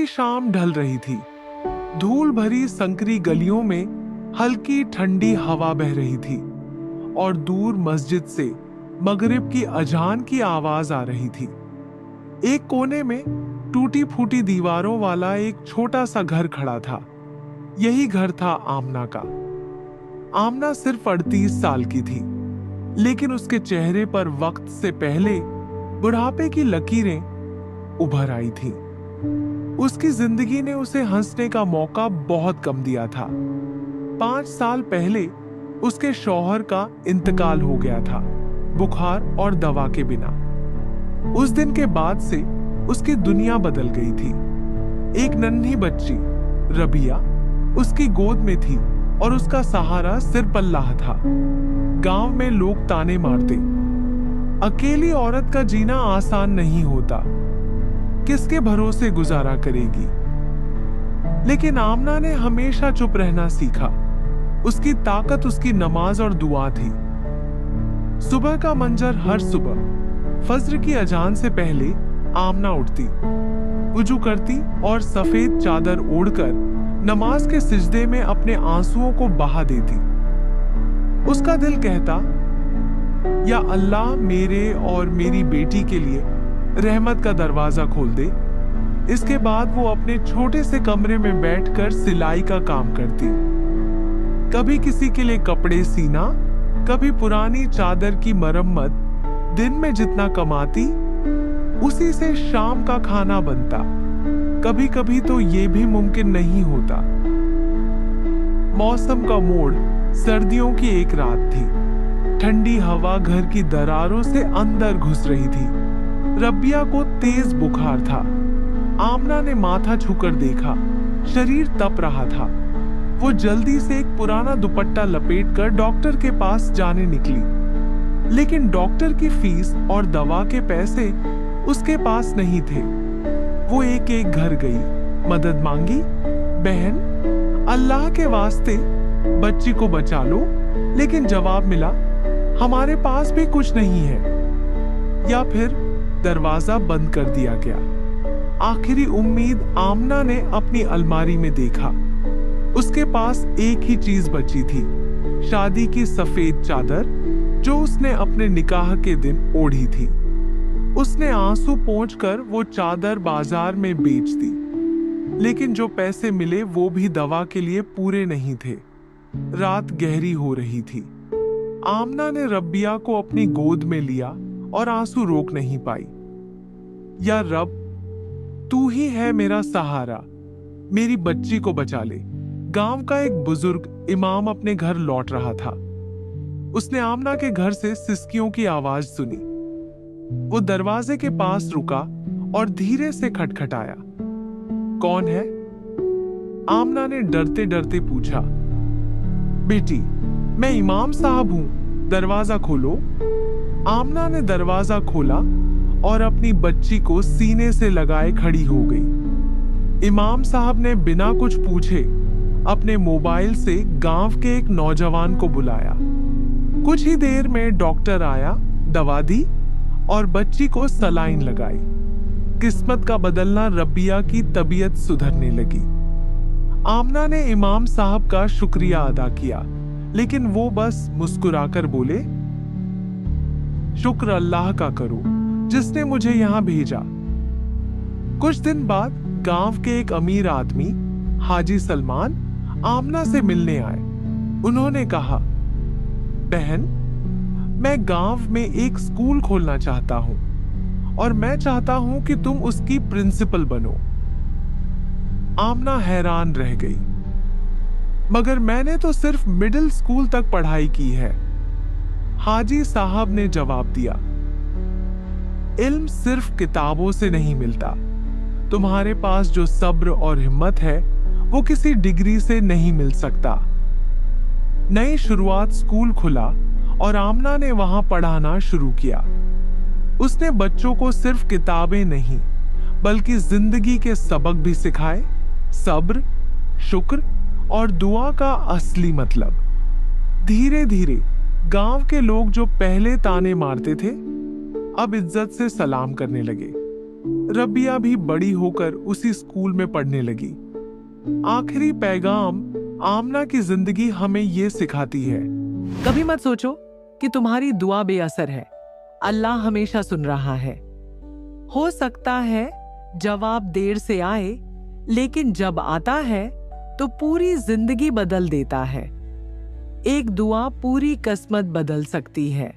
शाम ढल रही थी। धूल भरी संकरी गलियों में हल्की ठंडी हवा बह रही थी और दूर मस्जिद से मगरिब की अजान की आवाज आ रही थी। एक कोने में टूटी फूटी दीवारों वाला एक छोटा सा घर खड़ा था। यही घर था आमना का। आमना सिर्फ 38 साल की थी, लेकिन उसके चेहरे पर वक्त से पहले बुढ़ापे की लकीरें उभर आई थीं। उसकी जिंदगी ने उसे हंसने का मौका बहुत कम दिया था। 5 साल पहले उसके शौहर का इंतकाल हो गया था, बुखार और दवा के बिना। उस दिन के बाद से उसकी दुनिया बदल गई थी। एक नन्ही बच्ची रबिया उसकी गोद में थी और उसका सहारा सिर पल्लाह था। गांव में लोग ताने मारते, अकेली औरत का जीना आसान नहीं होता, किसके भरोसे गुजारा करेगी। लेकिन आमना ने हमेशा चुप रहना सीखा। उसकी ताकत उसकी नमाज और दुआ थी। सुबह का मंजर हर सुबह फज्र की अजान से पहले आमना उठती, वुजू करती और सफेद चादर ओढ़कर नमाज के सिजदे में अपने आंसुओं को बहा देती। उसका दिल कहता, या अल्लाह मेरे और मेरी बेटी के लिए रहमत का दरवाजा खोल दे। इसके बाद वो अपने छोटे से कमरे में बैठकर सिलाई का काम करती। कभी किसी के लिए कपड़े सीना, कभी पुरानी चादर की मरम्मत। दिन में जितना कमाती उसी से शाम का खाना बनता। कभी कभी तो ये भी मुमकिन नहीं होता। मौसम का मोड़ सर्दियों की एक रात थी। ठंडी हवा घर की दरारों से अंदर घुस रही थी। रबिया को तेज बुखार था। आमना ने माथा छूकर देखा, शरीर तप रहा था। वो जल्दी से एक पुराना दुपट्टा लपेटकर डॉक्टर के पास जाने निकली, लेकिन डॉक्टर की फीस और दवा के पैसे उसके पास नहीं थे। वो एक एक घर गई, मदद मांगी, बहन अल्लाह के वास्ते बच्ची को बचा लो। लेकिन जवाब मिला, हमारे पास भी कुछ नहीं है। या फिर दरवाजा बंद कर दिया गया। आखिरी उम्मीद आमना ने अपनी अलमारी में देखा। उसके पास एक ही चीज बची थी, शादी की सफेद चादर जो उसने अपने निकाह के दिन ओढ़ी थी। उसने आंसू पोंछकर वो चादर बाजार में बेच दी, लेकिन जो पैसे मिले वो भी दवा के लिए पूरे नहीं थे। रात गहरी हो रही थी। आमना ने रबिया को अपनी गोद में लिया और आंसू रोक नहीं पाई। या रब, तू ही है मेरा सहारा, मेरी बच्ची को बचा ले। गांव का एक बुजुर्ग इमाम अपने घर लौट रहा था। उसने आमना के घर से सिसकियों की आवाज सुनी। वो दरवाजे के पास रुका और धीरे से खटखटाया। कौन है? आमना ने डरते डरते पूछा। बेटी, मैं इमाम साहब हूं, दरवाजा खोलो। आमना ने दरवाजा खोला और अपनी बच्ची को सीने से लगाए खड़ी हो गई। इमाम साहब ने बिना कुछ पूछे अपने मोबाइल से गांव के एक नौजवान को बुलाया। कुछ ही देर में डॉक्टर आया, दवा दी और बच्ची को सलाइन लगाई। किस्मत का बदलना, रबिया की तबीयत सुधरने लगी। आमना ने इमाम साहब का शुक्रिया अदा किया, लेकिन वो बस मुस्कुराकर बोले, शुक्र अल्लाह का करो जिसने मुझे यहां भेजा। कुछ दिन बाद गांव के एक अमीर आदमी हाजी सलमान आमना से मिलने आए। उन्होंने कहा, बहन, मैं गांव में एक स्कूल खोलना चाहता हूं और मैं चाहता हूं कि तुम उसकी प्रिंसिपल बनो। आमना हैरान रह गई। मगर मैंने तो सिर्फ मिडिल स्कूल तक पढ़ाई की है। हाजी साहब ने जवाब दिया, इल्म सिर्फ किताबों से नहीं मिलता। तुम्हारे पास जो सब्र और हिम्मत है वो किसी डिग्री से नहीं मिल सकता। नई शुरुआत स्कूल खुला और आमना ने वहां पढ़ाना शुरू किया। उसने बच्चों को सिर्फ किताबें नहीं बल्कि जिंदगी के सबक भी सिखाए, सब्र, शुक्र और दुआ का असली मतलब। धीरे धीरे गांव के लोग जो पहले ताने मारते थे अब इज्जत से सलाम करने लगे। रबिया भी बड़ी होकर उसी स्कूल में पढ़ने लगी। आखिरी पैगाम आमना की जिंदगी हमें ये सिखाती है, कभी मत सोचो कि तुम्हारी दुआ बेअसर है। अल्लाह हमेशा सुन रहा है। हो सकता है जवाब देर से आए, लेकिन जब आता है तो पूरी जिंदगी बदल देता है। एक दुआ पूरी किस्मत बदल सकती है।